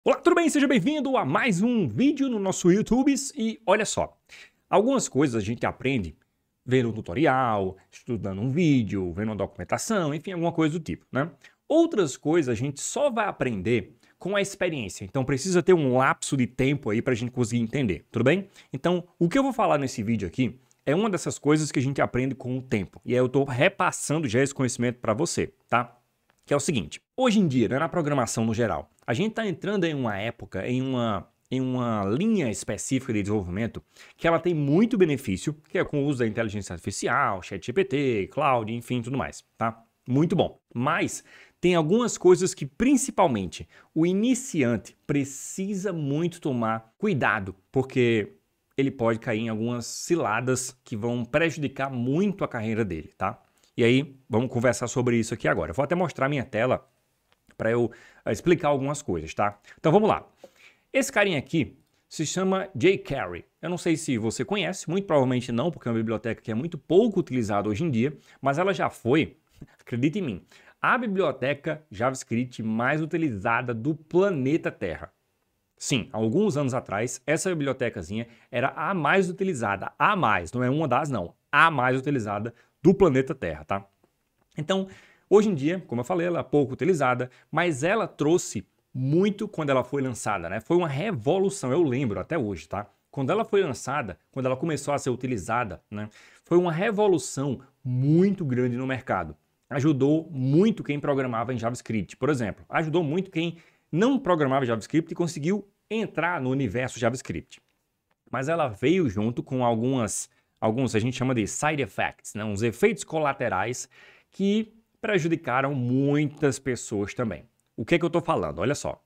Olá, tudo bem? Seja bem-vindo a mais um vídeo no nosso YouTube. E olha só, algumas coisas a gente aprende vendo um tutorial, estudando um vídeo, vendo uma documentação, enfim, alguma coisa do tipo, né? Outras coisas a gente só vai aprender com a experiência, então precisa ter um lapso de tempo aí para a gente conseguir entender, tudo bem? Então, o que eu vou falar nesse vídeo aqui é uma dessas coisas que a gente aprende com o tempo, e aí eu estou repassando já esse conhecimento para você, tá? Que é o seguinte, hoje em dia, né, na programação no geral, a gente está entrando em uma época, em uma linha específica de desenvolvimento que ela tem muito benefício, que é com o uso da inteligência artificial, ChatGPT, cloud, enfim, tudo mais, tá? Muito bom. Mas tem algumas coisas que, principalmente, o iniciante precisa muito tomar cuidado, porque ele pode cair em algumas ciladas que vão prejudicar muito a carreira dele, tá? E aí, vamos conversar sobre isso aqui agora. Eu vou até mostrar minha tela para eu explicar algumas coisas, tá? Então vamos lá. Esse carinha aqui se chama jQuery. Eu não sei se você conhece, muito provavelmente não, porque é uma biblioteca que é muito pouco utilizada hoje em dia, mas ela já foi, acredite em mim, a biblioteca JavaScript mais utilizada do planeta Terra. Sim, há alguns anos atrás, essa bibliotecazinha era a mais utilizada, a mais, não é uma das não, a mais utilizada do planeta Terra, tá? Então, hoje em dia, como eu falei, ela é pouco utilizada, mas ela trouxe muito quando ela foi lançada, né? Foi uma revolução, eu lembro até hoje, tá? Quando ela foi lançada, quando ela começou a ser utilizada, né? Foi uma revolução muito grande no mercado. Ajudou muito quem programava em JavaScript, por exemplo. Ajudou muito quem não programava JavaScript e conseguiu entrar no universo JavaScript. Mas ela veio junto com alguns a gente chama de side effects, né? Uns efeitos colaterais que prejudicaram muitas pessoas também. O que é que eu estou falando? Olha só.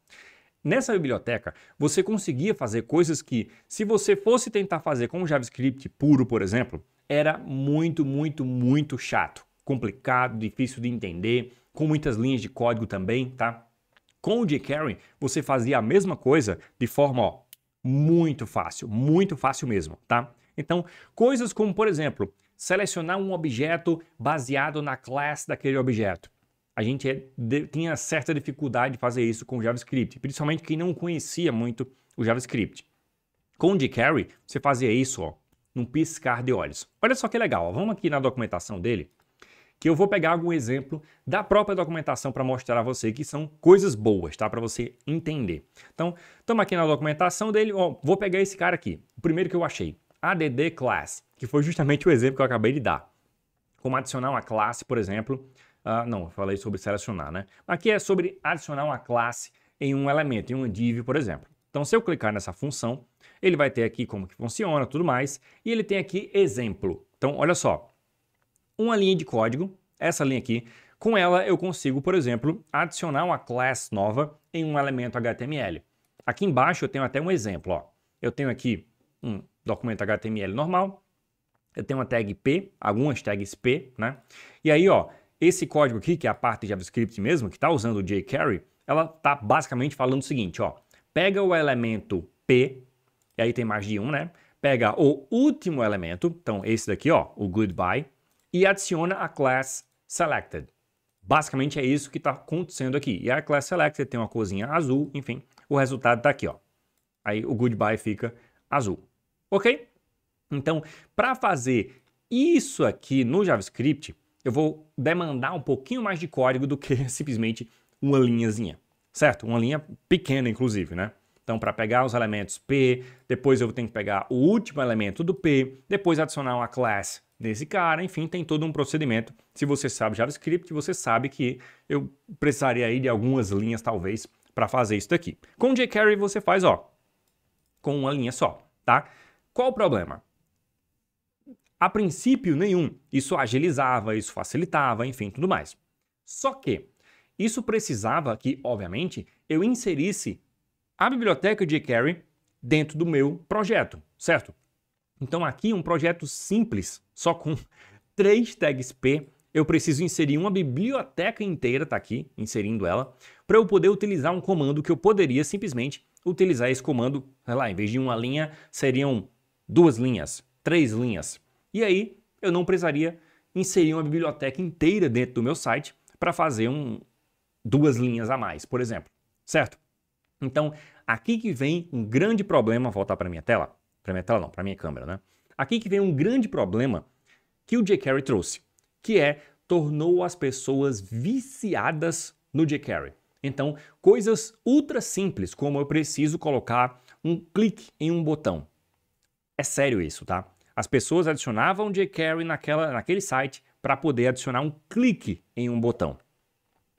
Nessa biblioteca, você conseguia fazer coisas que, se você fosse tentar fazer com o JavaScript puro, por exemplo, era muito chato, complicado, difícil de entender, com muitas linhas de código também, tá? Com o jQuery, você fazia a mesma coisa de forma, ó, muito fácil mesmo, tá? Então, coisas como, por exemplo, selecionar um objeto baseado na classe daquele objeto. A gente tinha certa dificuldade de fazer isso com o JavaScript, principalmente quem não conhecia muito o JavaScript. Com o jQuery, você fazia isso, ó, num piscar de olhos. Olha só que legal, ó. Vamos aqui na documentação dele, que eu vou pegar algum exemplo da própria documentação para mostrar a você que são coisas boas, tá? Para você entender. Então, estamos aqui na documentação dele, ó, vou pegar esse cara aqui, o primeiro que eu achei, add class, que foi justamente o exemplo que eu acabei de dar. Como adicionar uma classe, por exemplo, não, eu falei sobre selecionar, né? Aqui é sobre adicionar uma classe em um elemento, em um div, por exemplo. Então, se eu clicar nessa função, ele vai ter aqui como que funciona, tudo mais, e ele tem aqui exemplo. Então, olha só, uma linha de código, essa linha aqui, com ela eu consigo, por exemplo, adicionar uma class nova em um elemento HTML. Aqui embaixo eu tenho até um exemplo, ó. Eu tenho aqui um documento HTML normal, eu tenho uma tag P, algumas tags P, né? E aí, ó, esse código aqui, que é a parte de JavaScript mesmo, que está usando o jQuery, ela está basicamente falando o seguinte, ó, pega o elemento P, e aí tem mais de um, né? Pega o último elemento, então esse daqui, ó, o goodbye, e adiciona a class selected. Basicamente é isso que está acontecendo aqui. E a class selected tem uma corzinha azul, enfim, o resultado está aqui, ó. Aí o goodbye fica azul. Ok? Então, para fazer isso aqui no JavaScript, eu vou demandar um pouquinho mais de código do que simplesmente uma linhazinha, certo? Uma linha pequena, inclusive, né? Então, para pegar os elementos P, depois eu tenho que pegar o último elemento do P, depois adicionar uma class desse cara, enfim, tem todo um procedimento. Se você sabe JavaScript, você sabe que eu precisaria aí de algumas linhas, talvez, para fazer isso daqui. Com o jQuery você faz, ó, com uma linha só, tá? Qual o problema? A princípio, nenhum. Isso agilizava, isso facilitava, enfim, tudo mais. Só que isso precisava que, obviamente, eu inserisse a biblioteca jQuery dentro do meu projeto, certo? Então aqui um projeto simples, só com 3 tags P, eu preciso inserir uma biblioteca inteira, tá aqui, inserindo ela, para eu poder utilizar um comando que eu poderia simplesmente utilizar esse comando, sei lá, em vez de uma linha, seriam 2 linhas, 3 linhas. E aí eu não precisaria inserir uma biblioteca inteira dentro do meu site para fazer 2 linhas a mais, por exemplo, certo? Então, aqui que vem um grande problema, vou voltar para minha tela, para minha câmera, né? Aqui que vem um grande problema que o jQuery trouxe, que tornou as pessoas viciadas no jQuery. Então, coisas ultra simples, como eu preciso colocar um clique em um botão. É sério isso, tá? As pessoas adicionavam jQuery naquele site para poder adicionar um clique em um botão.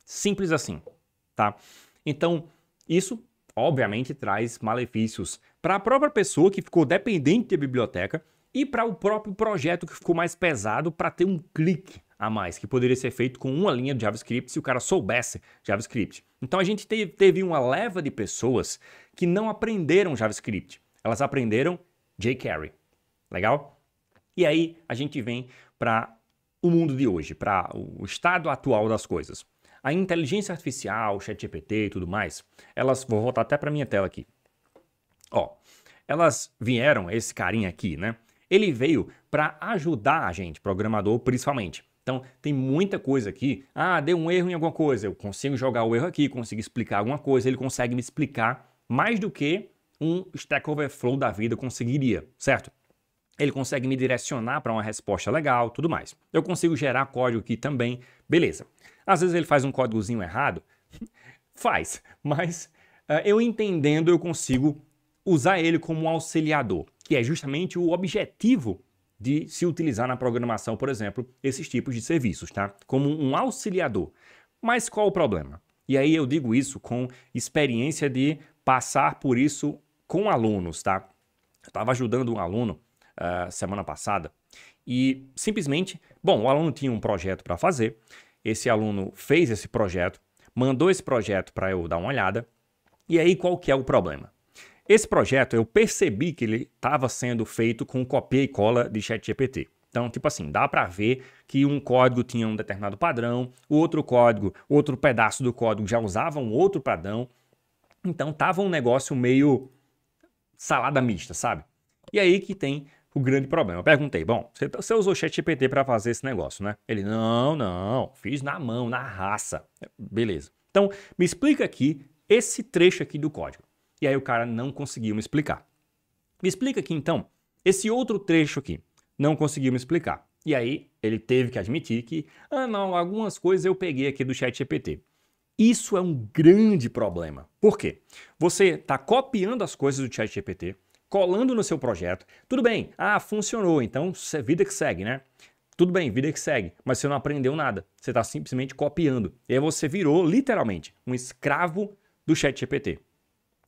Simples assim, tá? Então, isso obviamente traz malefícios para a própria pessoa que ficou dependente da biblioteca e para o próprio projeto que ficou mais pesado para ter um clique a mais, que poderia ser feito com uma linha de JavaScript se o cara soubesse JavaScript. Então a gente teve uma leva de pessoas que não aprenderam JavaScript, elas aprenderam jQuery. Legal? E aí a gente vem para o mundo de hoje, para o estado atual das coisas. A inteligência artificial, ChatGPT e tudo mais, vou voltar até para minha tela aqui. Ó, elas vieram, esse carinha aqui, né? Ele veio para ajudar a gente, programador principalmente. Então, tem muita coisa aqui. Ah, deu um erro em alguma coisa. Eu consigo jogar o erro aqui, consigo explicar alguma coisa. Ele consegue me explicar mais do que um Stack Overflow da vida conseguiria, certo? Ele consegue me direcionar para uma resposta legal, tudo mais. Eu consigo gerar código aqui também, beleza. Às vezes ele faz um códigozinho errado, faz, mas eu entendendo eu consigo usar ele como um auxiliador, que é justamente o objetivo de se utilizar na programação, por exemplo, esses tipos de serviços, tá? Como um auxiliador. Mas qual o problema? E aí eu digo isso com experiência de passar por isso com alunos, tá? Eu estava ajudando um aluno semana passada e simplesmente, bom, o aluno tinha um projeto para fazer, esse aluno fez esse projeto, mandou esse projeto para eu dar uma olhada, e aí qual que é o problema? Esse projeto eu percebi que ele estava sendo feito com copia e cola de ChatGPT. Então, tipo assim, dá para ver que um código tinha um determinado padrão, o outro pedaço do código já usava um outro padrão, então tava um negócio meio salada mista, sabe? E aí que tem o grande problema. Eu perguntei, bom, você usou o ChatGPT para fazer esse negócio, né? Ele, não, fiz na mão, na raça. Beleza. Então, me explica aqui esse trecho aqui do código. E aí o cara não conseguiu me explicar. Me explica aqui, então, esse outro trecho aqui. Não conseguiu me explicar. E aí ele teve que admitir que, não, algumas coisas eu peguei aqui do ChatGPT. Isso é um grande problema. Por quê? Você está copiando as coisas do ChatGPT, colando no seu projeto. Tudo bem, funcionou, então vida que segue, né? Tudo bem, vida que segue, mas você não aprendeu nada. Você está simplesmente copiando. E aí você virou, literalmente, um escravo do ChatGPT.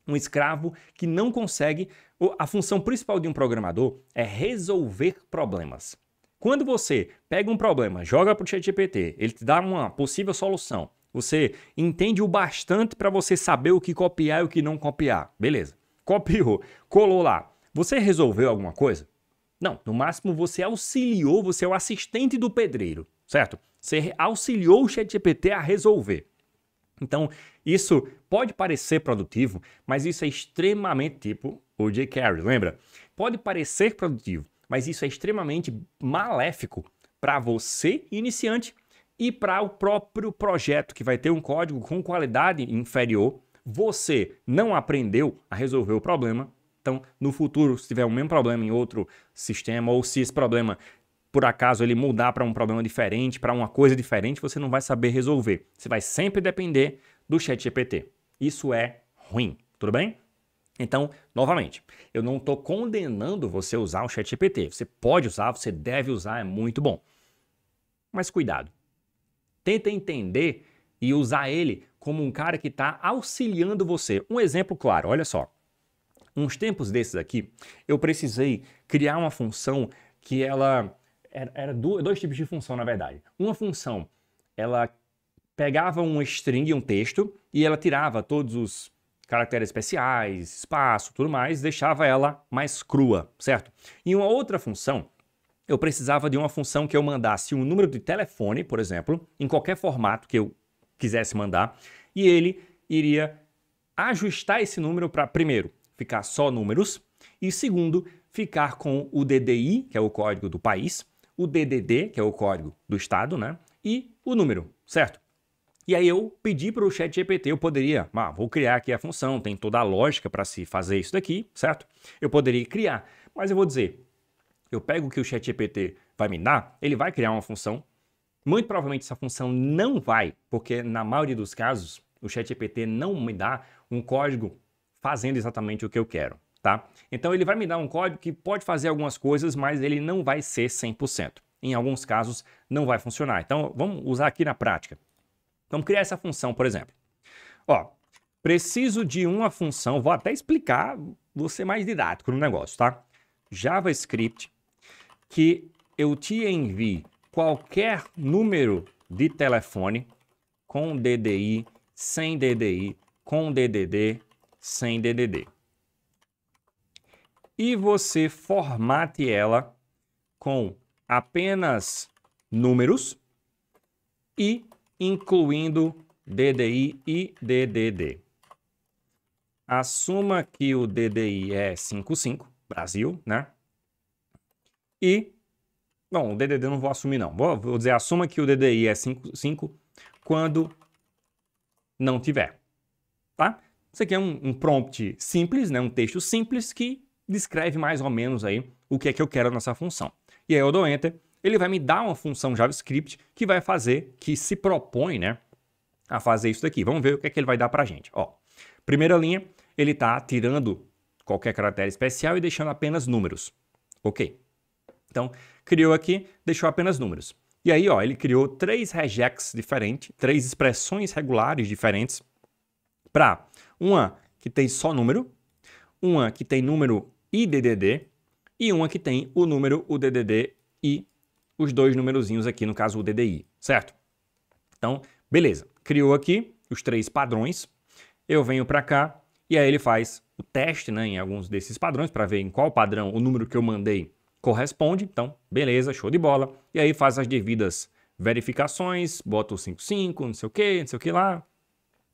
Um escravo que não consegue... A função principal de um programador é resolver problemas. Quando você pega um problema, joga para o ChatGPT, ele te dá uma possível solução, você entende o bastante para você saber o que copiar e o que não copiar. Beleza. Copiou, colou lá. Você resolveu alguma coisa? Não, no máximo você auxiliou, você é o assistente do pedreiro, certo? Você auxiliou o ChatGPT a resolver. Então, isso pode parecer produtivo, mas isso é extremamente, tipo o jQuery, lembra? Pode parecer produtivo, mas isso é extremamente maléfico para você, iniciante, e para o próprio projeto, que vai ter um código com qualidade inferior. Você não aprendeu a resolver o problema, então no futuro, se tiver o mesmo problema em outro sistema, ou se esse problema, por acaso, ele mudar para um problema diferente, para uma coisa diferente, você não vai saber resolver. Você vai sempre depender do ChatGPT. Isso é ruim, tudo bem? Então, novamente, eu não estou condenando você a usar o ChatGPT. Você pode usar, você deve usar, é muito bom. Mas cuidado. Tenta entender e usar ele como um cara que está auxiliando você. Um exemplo claro, olha só. Uns tempos desses aqui, eu precisei criar uma função que ela... Era dois tipos de função, na verdade. Uma função, ela pegava um string, um texto, e ela tirava todos os caracteres especiais, espaço, tudo mais, deixava ela mais crua, certo? E uma outra função, eu precisava de uma função que eu mandasse um número de telefone, por exemplo, em qualquer formato que eu quisesse mandar, e ele iria ajustar esse número para, primeiro, ficar só números, e segundo, ficar com o DDI, que é o código do país, o DDD, que é o código do estado, né? E o número, certo? E aí eu pedi para o ChatGPT, eu poderia, vou criar aqui a função, tem toda a lógica para se fazer isso daqui, certo? Eu poderia criar, mas eu vou dizer, eu pego o que o ChatGPT vai me dar, ele vai criar uma função, muito provavelmente essa função não vai, porque na maioria dos casos o ChatGPT não me dá um código fazendo exatamente o que eu quero, tá? Então ele vai me dar um código que pode fazer algumas coisas, mas ele não vai ser 100%. Em alguns casos não vai funcionar. Então vamos usar aqui na prática. Vamos criar essa função, por exemplo. Ó, preciso de uma função, vou até explicar, vou ser mais didático no negócio, tá? JavaScript, que eu te envie qualquer número de telefone com DDI, sem DDI, com DDD, sem DDD. E você formate ela com apenas números e incluindo DDI e DDD. Assuma que o DDI é 55, Brasil, né? E, bom, o DDD eu não vou assumir não. Vou dizer, assuma que o DDI é 55 quando não tiver, tá? Isso aqui é um prompt simples, né? Um texto simples que descreve mais ou menos aí o que é que eu quero nessa função. E aí eu dou Enter. Ele vai me dar uma função JavaScript que vai fazer, que se propõe, né, a fazer isso daqui. Vamos ver o que é que ele vai dar pra gente. Ó, primeira linha, ele tá tirando qualquer caractere especial e deixando apenas números. Ok. Então, criou aqui, deixou apenas números. E aí, ó, ele criou 3 regex diferentes, 3 expressões regulares diferentes para uma que tem só número, uma que tem número e DDD e uma que tem o número, o DDD e os 2 numerozinhos aqui, no caso o DDI, certo? Então, beleza. Criou aqui os 3 padrões. Eu venho para cá e aí ele faz o teste, né, em alguns desses padrões para ver em qual padrão o número que eu mandei corresponde. Então, beleza, show de bola. E aí faz as devidas verificações, bota o 55, não sei o que lá.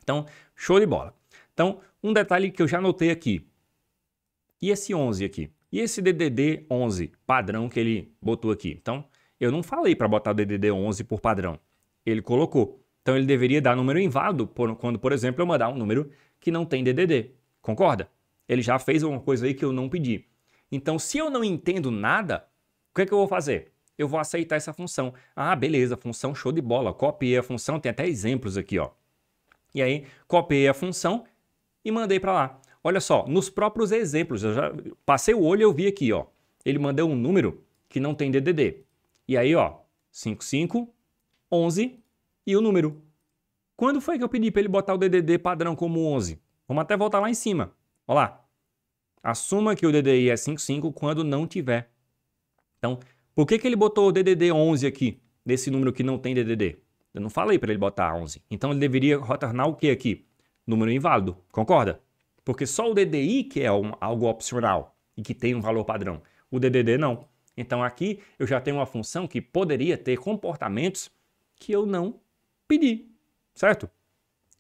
Então, show de bola. Então, um detalhe que eu já anotei aqui. E esse 11 aqui? E esse DDD 11 padrão que ele botou aqui? Então, eu não falei para botar o DDD 11 por padrão. Ele colocou. Então, ele deveria dar número inválido quando, por exemplo, eu mandar um número que não tem DDD. Concorda? Ele já fez uma coisa aí que eu não pedi. Então, se eu não entendo nada, o que é que eu vou fazer? Eu vou aceitar essa função. Ah, beleza, função show de bola. Copiei a função, tem até exemplos aqui, ó. E aí, copiei a função e mandei para lá. Olha só, nos próprios exemplos, eu já passei o olho e eu vi aqui, ó. Ele mandou um número que não tem DDD. E aí, ó, 55, 11 e o número. Quando foi que eu pedi para ele botar o DDD padrão como 11? Vamos até voltar lá em cima. Olha lá. Assuma que o DDI é 55 quando não tiver. Então, por que ele botou o DDD 11 aqui, desse número que não tem DDD? Eu não falei para ele botar 11. Então, ele deveria retornar o que aqui? Número inválido. Concorda? Porque só o DDI que é algo opcional e que tem um valor padrão. O DDD não. Então, aqui eu já tenho uma função que poderia ter comportamentos que eu não pedi, certo?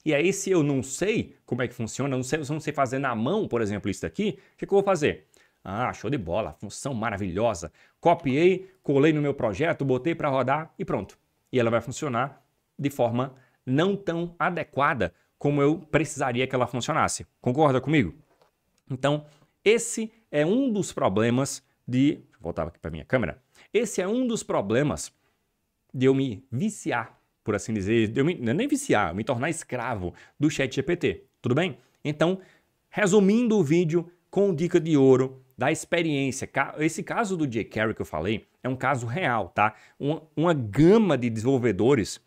E aí, se eu não sei como é que funciona, eu não sei fazer na mão, por exemplo, isso daqui, o que eu vou fazer? Ah, show de bola, função maravilhosa. Copiei, colei no meu projeto, botei para rodar e pronto. E ela vai funcionar de forma não tão adequada como eu precisaria que ela funcionasse. Concorda comigo? Então, esse é um dos problemas de... Vou voltar aqui para minha câmera. Esse é um dos problemas de eu me viciar, por assim dizer, nem viciar, me tornar escravo do ChatGPT. Tudo bem? Então, resumindo o vídeo com dica de ouro da experiência. Esse caso do jQuery que eu falei é um caso real, tá? Uma gama de desenvolvedores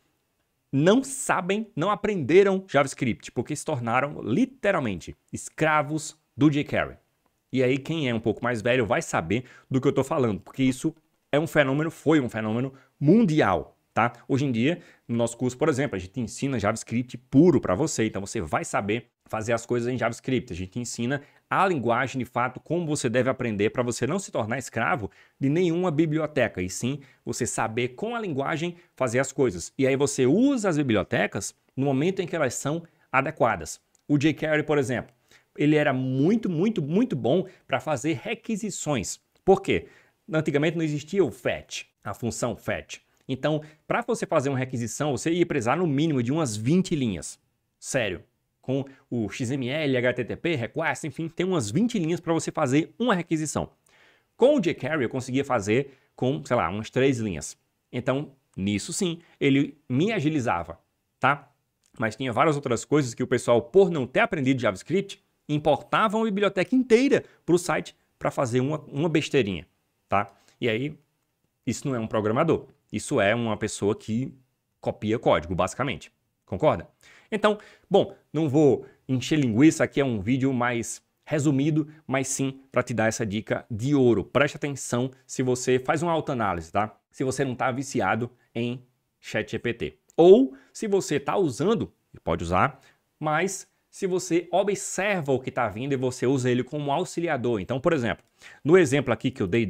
não sabem, não aprenderam JavaScript, porque se tornaram literalmente escravos do jQuery. E aí quem é um pouco mais velho vai saber do que eu estou falando, porque isso é um fenômeno, foi um fenômeno mundial, tá? Hoje em dia, no nosso curso, por exemplo, a gente ensina JavaScript puro para você, então você vai saber fazer as coisas em JavaScript. A gente ensina a linguagem de fato, como você deve aprender para você não se tornar escravo de nenhuma biblioteca, e sim você saber com a linguagem fazer as coisas. E aí você usa as bibliotecas no momento em que elas são adequadas. O jQuery, por exemplo, ele era muito bom para fazer requisições. Por quê? Antigamente não existia o fetch, a função fetch. Então, para você fazer uma requisição, você ia precisar no mínimo de umas 20 linhas. Sério. Com o XML, HTTP, request, enfim, tem umas 20 linhas para você fazer uma requisição. Com o jQuery eu conseguia fazer com, sei lá, umas 3 linhas. Então, nisso sim, ele me agilizava, tá? Mas tinha várias outras coisas que o pessoal, por não ter aprendido JavaScript, importavam a biblioteca inteira para o site para fazer uma besteirinha, tá? E aí, isso não é um programador. Isso é uma pessoa que copia código, basicamente. Concorda? Então, bom, não vou encher linguiça, aqui é um vídeo mais resumido, mas sim para te dar essa dica de ouro. Preste atenção se você faz uma autoanálise, tá? Se você não está viciado em ChatGPT. Ou se você está usando, pode usar, mas se você observa o que está vindo e você usa ele como auxiliador. Então, por exemplo, no exemplo aqui que eu dei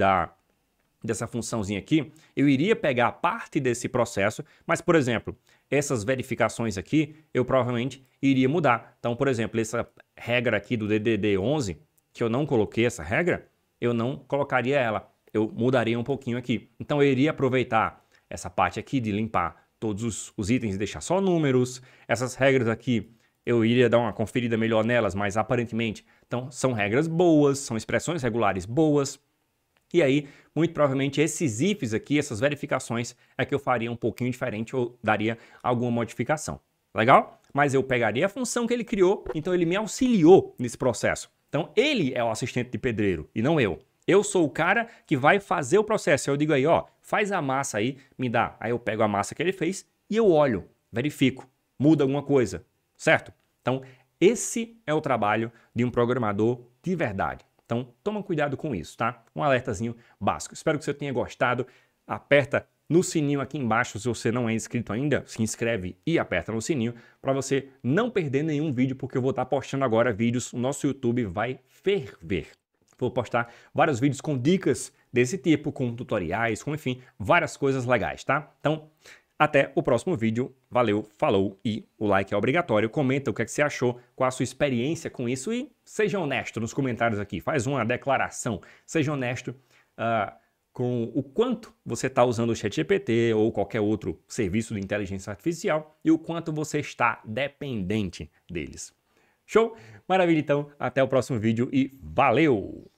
dessa funçãozinha aqui, eu iria pegar parte desse processo, mas, por exemplo, essas verificações aqui, eu provavelmente iria mudar. Então, por exemplo, essa regra aqui do DDD11, que eu não coloquei essa regra, eu não colocaria ela, eu mudaria um pouquinho aqui. Então, eu iria aproveitar essa parte aqui de limpar todos os itens e deixar só números. Essas regras aqui, eu iria dar uma conferida melhor nelas, mas aparentemente, então, são regras boas, são expressões regulares boas. E aí, muito provavelmente, esses ifs aqui, essas verificações, é que eu faria um pouquinho diferente ou daria alguma modificação. Legal? Mas eu pegaria a função que ele criou, então ele me auxiliou nesse processo. Então, ele é o assistente de pedreiro e não eu. Eu sou o cara que vai fazer o processo. Eu digo aí, ó, faz a massa aí, me dá. Aí eu pego a massa que ele fez e eu olho, verifico, muda alguma coisa, certo? Então, esse é o trabalho de um programador de verdade. Então, toma cuidado com isso, tá? Um alertazinho básico. Espero que você tenha gostado. Aperta no sininho aqui embaixo se você não é inscrito ainda. Se inscreve e aperta no sininho para você não perder nenhum vídeo, porque eu vou estar postando agora vídeos. O nosso YouTube vai ferver. Vou postar vários vídeos com dicas desse tipo, com tutoriais, com, enfim, várias coisas legais, tá? Então, até o próximo vídeo. Valeu, falou e o like é obrigatório. Comenta o que é que você achou, qual a sua experiência com isso e seja honesto nos comentários aqui. Faz uma declaração. Seja honesto com o quanto você está usando o ChatGPT ou qualquer outro serviço de inteligência artificial e o quanto você está dependente deles. Show? Maravilha, então. Até o próximo vídeo e valeu!